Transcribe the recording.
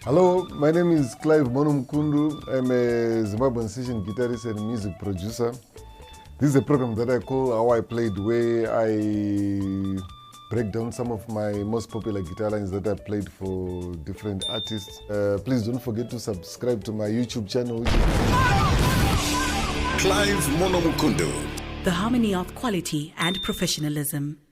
Hello, my name is Clive Monomkundu. I'm a Zimbabwean session guitarist and music producer. This is a program that I call How I Played, where I break down some of my most popular guitar lines that I played for different artists. Please don't forget to subscribe to my YouTube channel. Clive Monomkundu. The harmony of quality and professionalism.